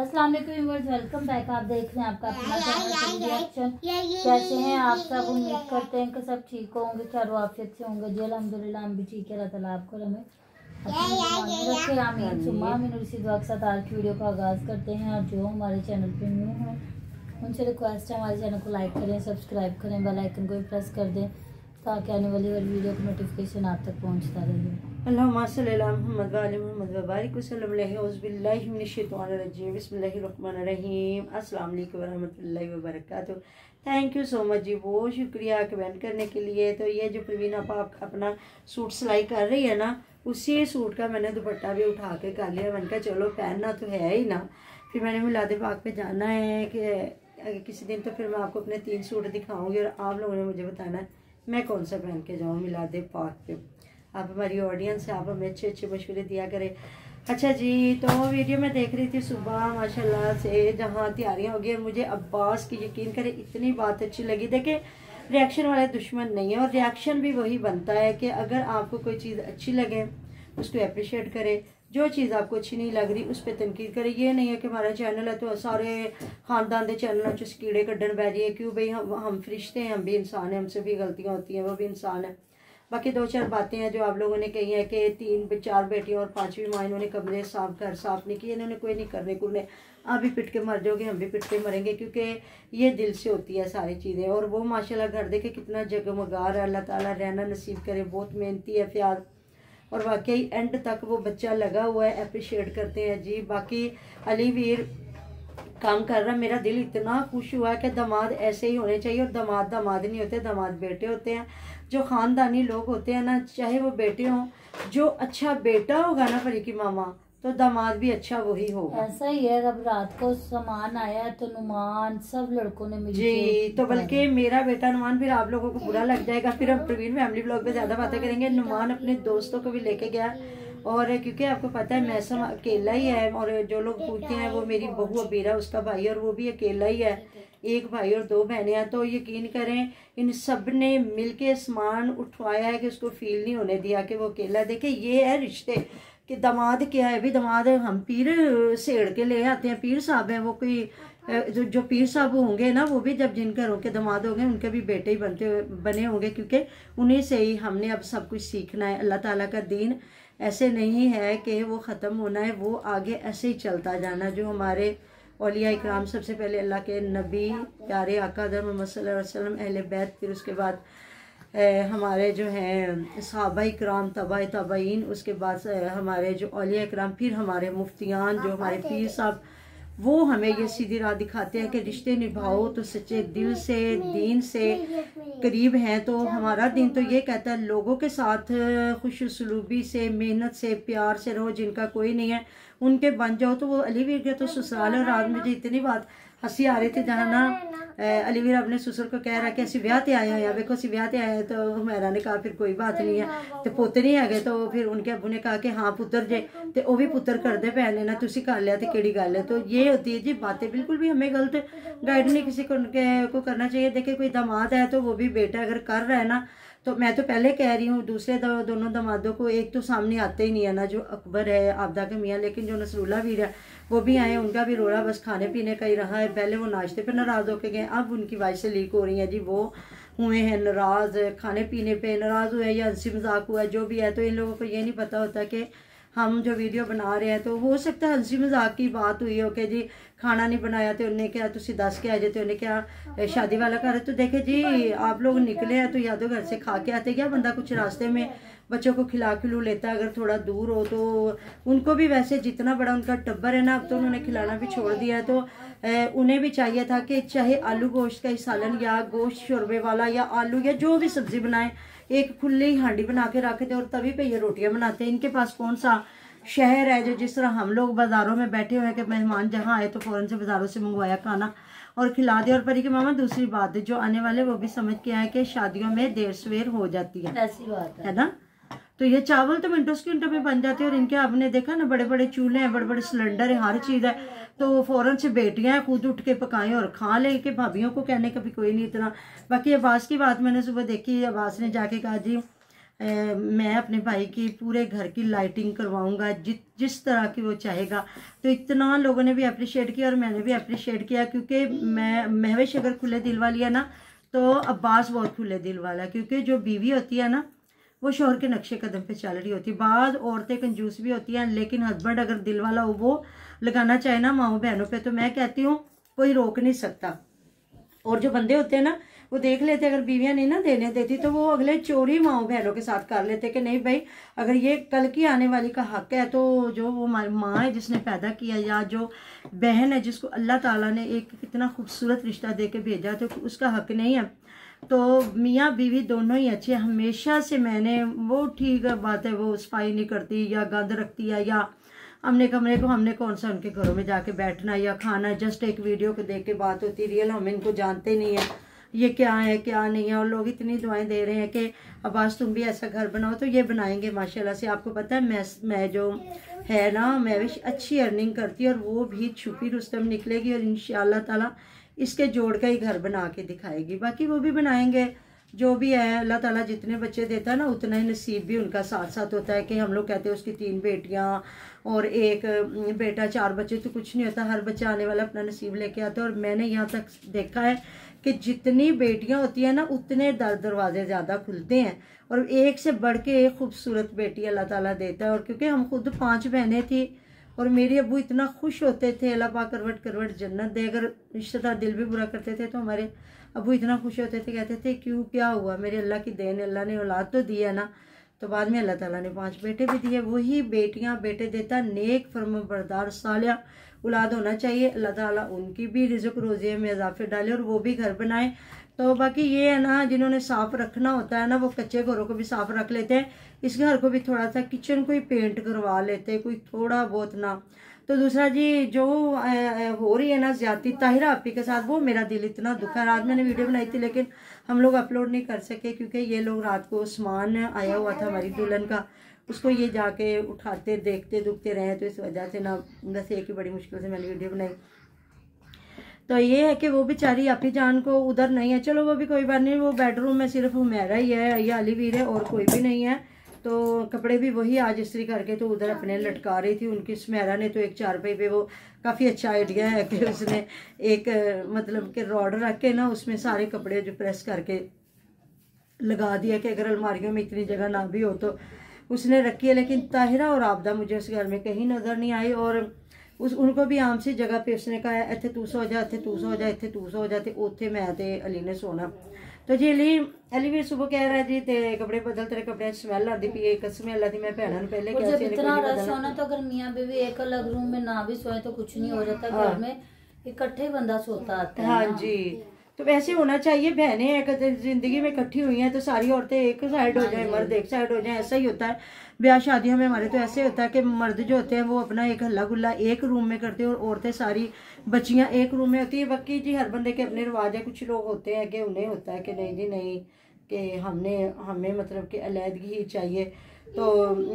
अस्सलाम वालेकुम viewers, welcome back. आप देख रहे हैं आपका अपना चैनल रिएक्शन। कैसे हैं आप सब? उम्मीद करते हैं कि सब ठीक होंगे, खैर आफियत से होंगे जी। अल्हम्दुलिल्लाह हम भी ठीक है। अल्लाह ताला आपको हमें रखे। आमीन सुम्मा आमीन। और इसी दुआ के साथ आज की वीडियो का आगाज़ करते हैं। और जो हमारे चैनल पर न्यू हैं उनसे रिक्वेस्ट है हमारे चैनल को लाइक करें, सब्सक्राइब करें, बेल आइकन को भी प्रेस कर दें ताकि आने वाली हर वीडियो की नोटिफिकेशन आप तक पहुंचता रहे। अल्लाहुम्मा सल्ली अला मुहम्मद व अली मुहम्मद व बारिक वसल्लम अलैहि औज़ु बिल्लाहि मिनश शैतानिर रजीम बिस्मिल्लाहिर रहमानिर रहीम। अस्सलाम वालेकुम व रहमतुल्लाहि व बरकातुहू। थैंक यू सो मच जी, बहुत शुक्रिया कमेंट करने के लिए। तो ये जो प्रवीण आप अपना सूट सिलाई कर रही है ना, उसी सूट का मैंने दुपट्टा भी उठा के कर लिया। मैंने कहा चलो पहनना तो है ही ना। फिर मैंने मिलादे पाक पे जाना है कि किसी दिन, तो फिर मैं आपको अपने 3 सूट दिखाऊंगी और आप लोगों ने मुझे बताना है मैं कौन सा पहन के जाऊँ मिलादे पाक पे। आप हमारी ऑडियंस है, आप हमें अच्छे अच्छे मशवरे दिया करें। अच्छा जी, तो वीडियो में देख रही थी सुबह माशाल्लाह से जहाँ तैयारियाँ हो गई। मुझे अब्बास की यकीन करें इतनी बात अच्छी लगी। देखिए रिएक्शन वाले दुश्मन नहीं है, और रिएक्शन भी वही बनता है कि अगर आपको कोई चीज़ अच्छी लगे उसको अप्रिशिएट करें, जो चीज़ आपको अच्छी नहीं लग रही उस पर तनकीद करें। ये नहीं है कि हमारा चैनल है तो सारे खानदान के चैनलों से कीड़े कड्डन पै जाइए। क्यों भाई, हम फरिश्ते हैं, हम भी इंसान हैं, हमसे भी गलतियाँ होती हैं, वो भी इंसान है। बाकी 2-4 बातें हैं जो आप लोगों ने कही है कि 3-4 बेटियां और 5वीं माँ, इन्होंने कमरे साफ घर साफ नहीं किए, इन्होंने कोई नहीं करने को। आप भी पिट के मर जाओगे, हम भी पिट के मरेंगे, क्योंकि ये दिल से होती है सारी चीज़ें। और वो माशाल्लाह घर देखे कितना जगमगा रहा है। अल्लाह ताला रहना नसीब करे। बहुत मेहनती है प्यार, और वाकई एंड तक वो बच्चा लगा हुआ है। अप्रिशिएट करते हैं जी। बाकी अली वीर काम कर रहा, मेरा दिल इतना खुश हुआ है कि दामाद ऐसे ही होने चाहिए। और दामाद दामाद नहीं होते, दामाद बेटे होते हैं। जो खानदानी लोग होते हैं ना, चाहे वो बेटे हों, जो अच्छा बेटा होगा ना परी की मामा, तो दामाद भी अच्छा वही होगा। ऐसा ही है। अब रात को सामान आया तो नुमान सब लड़कों ने मिलकर जी, तो बल्कि मेरा बेटा नुमान, फिर आप लोगों को बुरा लग जाएगा, फिर हम प्रवीण फैमिली ब्लॉग पे ज्यादा बातें करेंगे। नुमान अपने दोस्तों को भी लेके गया, और क्योंकि आपको पता है मैसम अकेला ही है, और जो लोग पूछते हैं वो मेरी बहू अबीरा उसका भाई, और वो भी अकेला ही है। 1 भाई और 2 बहनें हैं। तो यकीन करें इन सब ने मिलके सामान उठवाया है कि उसको फील नहीं होने दिया कि वो अकेला। देखे ये है रिश्ते कि दामाद क्या है भी, दामाद हम पीर सेड़ के ले आते हैं। पीर साहब हैं वो, कोई जो पीर साहब होंगे ना, वो भी जब जिन घरों के दामाद होंगे उनके भी बेटे ही बने होंगे, क्योंकि उन्हीं से ही हमने अब सब कुछ सीखना है। अल्लाह ताला का दीन ऐसे नहीं है कि वो ख़त्म होना है, वो आगे ऐसे ही चलता जाना। जो हमारे औलिया इकराम, सबसे पहले अल्लाह के नबी प्यारे आका मोहम्मद सल्लल्लाहु अलैहि वसल्लम, अहले बैत, फिर उसके बाद हमारे जो हैं सहाबा इकराम, तबाईन, उसके बाद हमारे जो औलिया इकराम, फिर हमारे मुफ्तियान, जो हमारे पीर साहब, वो हमें ये सीधी राह दिखाते हैं कि रिश्ते निभाओ तो सच्चे दिल से, दीन से करीब हैं। तो हमारा दिन तो ये कहता है लोगों के साथ खुश सलूबी से, मेहनत से, प्यार से रहो। जिनका कोई नहीं है उनके बन जाओ। तो वो अलीवीर के तो ससुराल है। और आज मुझे इतनी बात हंसी आ रही थी जहाँ ना अलीवीर अपने ससुर को कह रहा कि असि ब्याह ते आए हैं, देखो असि ब्याह ते आए हैं। तो हुमैरा ने कहा फिर कोई बात नहीं है, तो पुत्र नहीं है। तो फिर उनके अबू ने कहा कि हाँ पुत्र जे, तो वो भी पुत्र करते पै लेना, तुसी कर लिया तो केड़ी गल है। तो ये होती है जी बातें। बिल्कुल भी हमें गलत गाइड नहीं किसी को करना चाहिए। देखिए कोई दामाद है तो वो भी बेटा अगर कर रहा है ना, तो मैं तो पहले कह रही हूँ दूसरे दोनों दामादों को, एक तो सामने आते ही नहीं है ना, जो अकबर है आबदा के मियाँ, लेकिन जो नसरुल्ला वीर है वो भी आए। उनका भी रोड़ा बस खाने पीने का ही रहा है। पहले वो नाश्ते पे नाराज़ होके गए, अब उनकी वाइफ से लीक हो रही है जी। वो हुए हैं नाराज़, खाने पीने पे नाराज़ हुए या हंसी मजाक हुआ जो भी है। तो इन लोगों को ये नहीं पता होता कि हम जो वीडियो बना रहे हैं, तो हो सकता है हंसी मजाक की बात हुई हो कि जी खाना नहीं बनाया तो उन्हें क्या, तुसी दस के आ जाते, उन्हें क्या शादी वाला घर है। तो देखे जी आप लोग निकले हैं तो या तो घर से खा के आते, क्या बंदा कुछ रास्ते में बच्चों को खिला खिलू लेता है। अगर थोड़ा दूर हो तो उनको भी, वैसे जितना बड़ा उनका टब्बर है ना, अब तो उन्होंने खिलाना भी छोड़ दिया है। तो उन्हें भी चाहिए था कि चाहे आलू गोश्त का ही सालन या गोश्त शोरबे वाला या आलू या जो भी सब्जी बनाए, एक खुली हांडी बना के रखते और तभी पे ये रोटियां बनाते हैं। इनके पास कौन सा शहर है जो जिस तरह हम लोग बाज़ारों में बैठे हुए हैं कि मेहमान जहाँ आए तो फ़ौरन से बाज़ारों से मंगवाया खाना और खिला दिया। और परी के मामा दूसरी बात है, जो आने वाले वो भी समझ के आए कि शादियों में देर सवेर हो जाती है, ऐसी बात है ना। तो ये चावल तो मिनटों सेकंडों में बन जाते हैं। और इनके आपने देखा ना, बड़े बड़े चूल्हे हैं, बड़े बड़े सिलेंडर है, हर चीज़ है। तो फ़ौरन से बेटियां खुद उठ के पकाएं और खा लें, कि भाभियों को कहने का भी कोई नहीं इतना। बाकी अब्बास की बात मैंने सुबह देखी, अब्बास ने जाके कहा जी मैं अपने भाई की पूरे घर की लाइटिंग करवाऊंगा जिस तरह की वो चाहेगा। तो इतना लोगों ने भी अप्रिशिएट किया और मैंने भी अप्रिशिएट किया, क्योंकि मैं महविश अगर खुले दिल वाली है ना तो अब्बास बहुत खुले दिल वाला है, क्योंकि जो बीवी होती है ना वो शौहर के नक्शे कदम पे चल रही होती है। बाद औरतें कंजूस भी होती हैं, लेकिन हस्बैंड अगर दिल वाला हो वो लगाना चाहे ना माओ बहनों पे, तो मैं कहती हूँ कोई रोक नहीं सकता। और जो बंदे होते हैं ना वो देख लेते, अगर बीवियां नहीं ना देने देती तो वो अगले चोरी माओ बहनों के साथ कर लेते कि नहीं भाई अगर ये कल की आने वाली का हक है तो जो वो हमारी माँ है जिसने पैदा किया, या जो बहन है जिसको अल्लाह ताला ने एक कितना खूबसूरत रिश्ता दे के भेजा, तो उसका हक नहीं है। तो मियाँ बीवी दोनों ही अच्छे। हमेशा से मैंने वो ठीक बात है वो सफाई नहीं करती या गंद रखती है, या हमने कमरे को हमने कौन सा उनके घरों में जाके बैठना या खाना, जस्ट एक वीडियो को देख के बात होती। रियल हम इनको जानते नहीं है ये क्या है क्या नहीं है। और लोग इतनी दुआएं दे रहे हैं कि अब्बास तुम भी ऐसा घर बनाओ, तो ये बनाएंगे माशाल्लाह से। आपको पता है मैं जो है ना मैं भी अच्छी अर्निंग करती है, और वो भी छुपी रुस्तम निकलेगी और इंशाअल्लाह ताला इसके जोड़ का ही घर बना के दिखाएगी। बाकी वो भी बनाएंगे जो भी है। अल्लाह ताला जितने बच्चे देता है ना उतना ही नसीब भी उनका साथ साथ होता है। कि हम लोग कहते हैं उसकी 3 बेटियां और 1 बेटा 4 बच्चे, तो कुछ नहीं होता। हर बच्चा आने वाला अपना नसीब लेके आता है। और मैंने यहाँ तक देखा है कि जितनी बेटियां होती है ना उतने दरवाजे ज़्यादा खुलते हैं, और एक से बढ़ के एक खूबसूरत बेटी अल्लाह ताला देता है। और क्योंकि हम खुद 5 बहनें थी और मेरे अब्बू इतना खुश होते थे, अल्लाह पाक करवट करवट जन्नत दे। अगर रिश्तेदार दिल भी बुरा करते थे तो हमारे अब्बू इतना खुश होते थे, कहते थे क्यों क्या हुआ, मेरे अल्लाह की देन, अल्लाह ने औलाद तो दी है ना। तो बाद में अल्लाह ताला ने 5 बेटे भी दिए। वही बेटियां बेटे देता, नेक फर्माबरदार सालिया औलाद होना चाहिए। अल्लाह ताला उनकी भी रिज़्क़ रोज़िये में इजाफे डाले और वो भी घर बनाए। तो बाकी ये है ना जिन्होंने साफ रखना होता है ना वो कच्चे घरों को भी साफ रख लेते हैं, इस घर को भी थोड़ा सा किचन को ही पेंट करवा लेते हैं, कोई थोड़ा बहुत ना। तो दूसरा जी जो हो रही है ना ज्यादती ताहिरा आपी के साथ, वो मेरा दिल इतना दुखा। रात मैंने वीडियो बनाई थी लेकिन हम लोग अपलोड नहीं कर सके, क्योंकि ये लोग रात को सामान आया हुआ था हमारी दुल्हन का, उसको ये जाके उठाते देखते दुखते रहे, तो इस वजह से ना बस एक ही बड़ी मुश्किल से मैंने वीडियो बनाई। तो ये है कि वो बेचारी आपी जान को उधर नहीं है, चलो वो भी कोई बात नहीं। वो बेडरूम में सिर्फ हुमैरा ही है या अलीवीर है और कोई भी नहीं है। तो कपड़े भी वही आज इस्त्री करके तो उधर अपने लटका रही थी। उनकी सुमेरा ने तो एक चारपाई पे वो काफ़ी अच्छा आइडिया है कि उसने एक मतलब कि रॉड रख के ना उसमें सारे कपड़े जो प्रेस करके लगा दिया कि अगर अलमारियों में इतनी जगह ना भी हो तो उसने रखी है। लेकिन ताहिरा और आबदा मुझे उस घर में कहीं नज़र नहीं आई, और उनको भी आम सी जगह पे उसने कहा इत्थे तू सो जा, इत्थे तू सो जा, इत्थे तू सो जा, उत्थे मैं ते अली ने सोना। तो जी अली भी सुबह कह रहा है जी तेरे कपड़े बदल, तेरे कपड़े स्मैल आती पी, एक स्मैल आती। मैं भैन पहले जब इतना रश होना तो अगर मियाँ बीवी एक अलग रूम में ना भी सोए तो कुछ नहीं हो जाता, घर में इकट्ठे ही बंदा सोता आता है। हाँ जी, तो वैसे होना चाहिए। बहनें एक जिंदगी में इकट्ठी हुई हैं तो सारी औरतें एक साइड हो जाए, मर्द एक साइड हो जाए, ऐसा ही होता है। ब्याह शादियों में हमारे तो ऐसे होता है कि मर्द जो होते हैं वो अपना एक हल्ला गुल्ला एक रूम में करते हैं और औरतें सारी बच्चियां एक रूम में होती है। बाकी जी हर बंदे के अपने रिवाज है। कुछ लोग होते हैं कि उन्हें होता है कि नहीं जी नहीं, कि हमें मतलब कि अलहदगी ही चाहिए। तो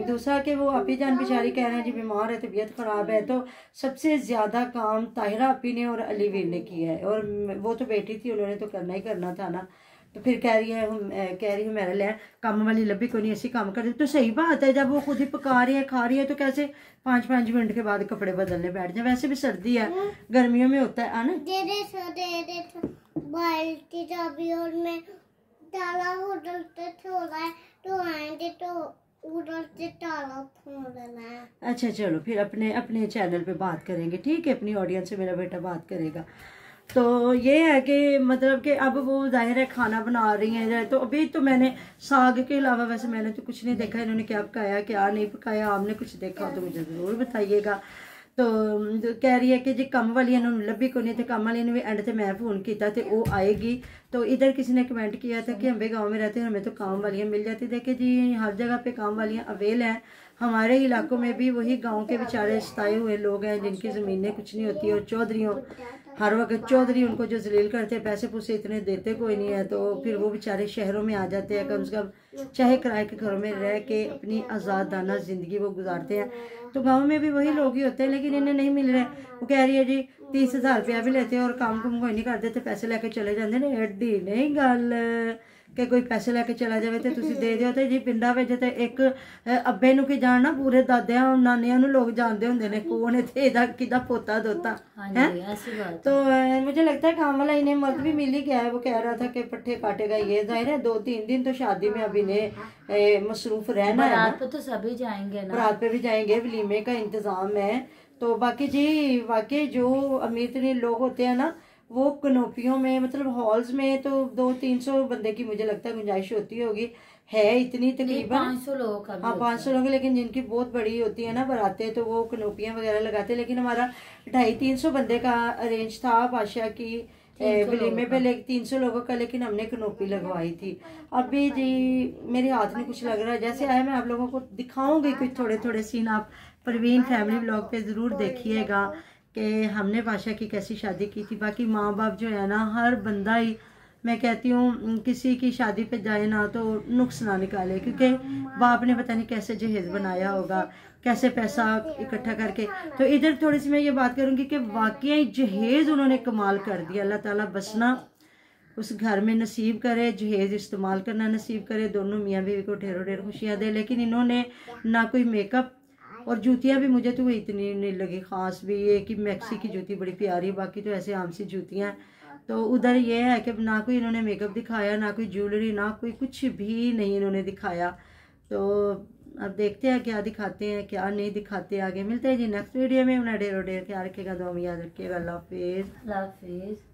दूसरा कि वो आपी जान बेचारी कह रहे हैं जी बीमार है, तबीयत खराब है, तो सबसे ज्यादा काम ताहिरा आपी ने और अलीवीर ने किया है। और वो तो बेटी थी, उन्होंने तो करना ही करना था ना। तो फिर कह रही है मेरा ले काम वाली लभी को नहीं ऐसी काम कर। तो सही बात है, जब वो खुद ही पका रही है खा रही है तो कैसे 5-5 मिनट के बाद कपड़े बदलने बैठ जाए। वैसे भी सर्दी है, गर्मियों में होता है ना। अच्छा चलो फिर अपने चैनल पे बात करेंगे, ठीक है। अपनी ऑडियंस से मेरा बेटा बात करेगा। तो ये है कि मतलब कि अब वो जाहिर है खाना बना रही हैं। तो अभी तो मैंने साग के अलावा वैसे मैंने तो कुछ नहीं देखा इन्होंने क्या पकाया क्या नहीं पकाया। आपने कुछ देखा हो तो मुझे ज़रूर बताइएगा। तो कह रही है कि जी कम वाली इन्होंने लभी को नहीं थे, कम वाली ने भी एंड से मैं फोन किया तो वो आएगी। तो इधर किसी ने कमेंट किया था कि हम भी गाँव में रहते हैं, हमें तो काम वालियाँ मिल जाती। देखे जी हर जगह पे काम वालियाँ अवेल हैं। हमारे इलाकों में भी वही गांव के बेचारे सताए हुए लोग हैं जिनकी ज़मीनें कुछ नहीं होती, और चौधरियों हर वक्त चौधरी उनको जो जलील करते हैं, पैसे पुसे इतने देते कोई नहीं है। तो फिर वो बेचारे शहरों में आ जाते हैं, कम से कम चाहे किराए के घरों में रह के अपनी आज़ादाना ज़िंदगी वो गुजारते हैं। तो गाँव में भी वही लोग ही होते हैं, लेकिन इन्हें नहीं मिल रहे। वो कह रही है जी 30,000 रुपया भी लेते हैं और काम कुम कोई नहीं करते, तो पैसे लेके चले जाते हैं। एडी नहीं गल कि कोई पैसे लेके चला जाए तो तुसी दे दियो। तो जी पिंडा विच ते एक अब्बे नूं की जान ना पूरे दादियां नानियां नूं लोग जानते होंदे ने कौन है ते एदा किदा पोता दोता है। तो मुझे लगता है काम वाला इन्हें मर्द भी मिल ही गया है। वो कह रहा था कि पट्टे काटेगा, ये जाहिर है 2-3 दिन तो शादी में अभी ने मसरूफ रहना है। बारात पे तो सभी जाएंगे ना, बारात पे भी जाएंगे, वलीमे का इंतजाम है। तो बाकी जी वाकई जो अमीर तरीन लोग होते हैं ना वो कनोपियों में मतलब हॉल्स में तो 200-300 बंदे की मुझे लगता है गुंजाइश होती होगी, है इतनी तकरीबन 500 लोगों का। हाँ 500 लोग, लेकिन जिनकी बहुत बड़ी होती है ना बारातें तो वो कनोपियां वगैरह लगाते हैं। लेकिन हमारा 250-300 बंदे का अरेंज था बादशाह की वलीमे पे, लेकिन 300 लोगों का, लेकिन हमने कनोपी लगवाई थी। अभी जी मेरे हाथ में कुछ लग रहा है जैसे आया, मैं आप लोगों को दिखाऊंगी कुछ थोड़े थोड़े सीन। आप परवीन फैमिली व्लॉग पे ज़रूर देखिएगा कि हमने बादशाह की कैसी शादी की थी। बाकी माँ बाप जो है ना, हर बंदा ही मैं कहती हूँ किसी की शादी पे जाए ना तो नुक्स ना निकाले, क्योंकि बाप ने पता नहीं कैसे जहेज बनाया होगा, कैसे पैसा इकट्ठा करके। तो इधर थोड़ी सी मैं ये बात करूँगी कि वाकई जहेज उन्होंने कमाल कर दिया। अल्लाह ताला बसना उस घर में नसीब करे, जहेज इस्तेमाल करना नसीब करे, दोनों मियाँ बीवी को ढेरों ढेर खुशियाँ दे। लेकिन इन्होंने ना कोई मेकअप, और जूतियाँ भी मुझे तो इतनी नहीं लगी ख़ास। भी ये कि मैक्सी की जूती बड़ी प्यारी, बाकी तो ऐसे आम सी जूतियाँ। तो उधर ये है कि ना कोई इन्होंने मेकअप दिखाया, ना कोई ज्वेलरी, ना कोई कुछ भी नहीं इन्होंने दिखाया। तो अब देखते हैं क्या दिखाते हैं क्या नहीं दिखाते। आगे मिलते हैं जी नेक्स्ट वीडियो में। उन्हें ढेरों ढेर ख्याल रखेगा, दुआ में याद रखिएगा। अल्लाह हाफिज़।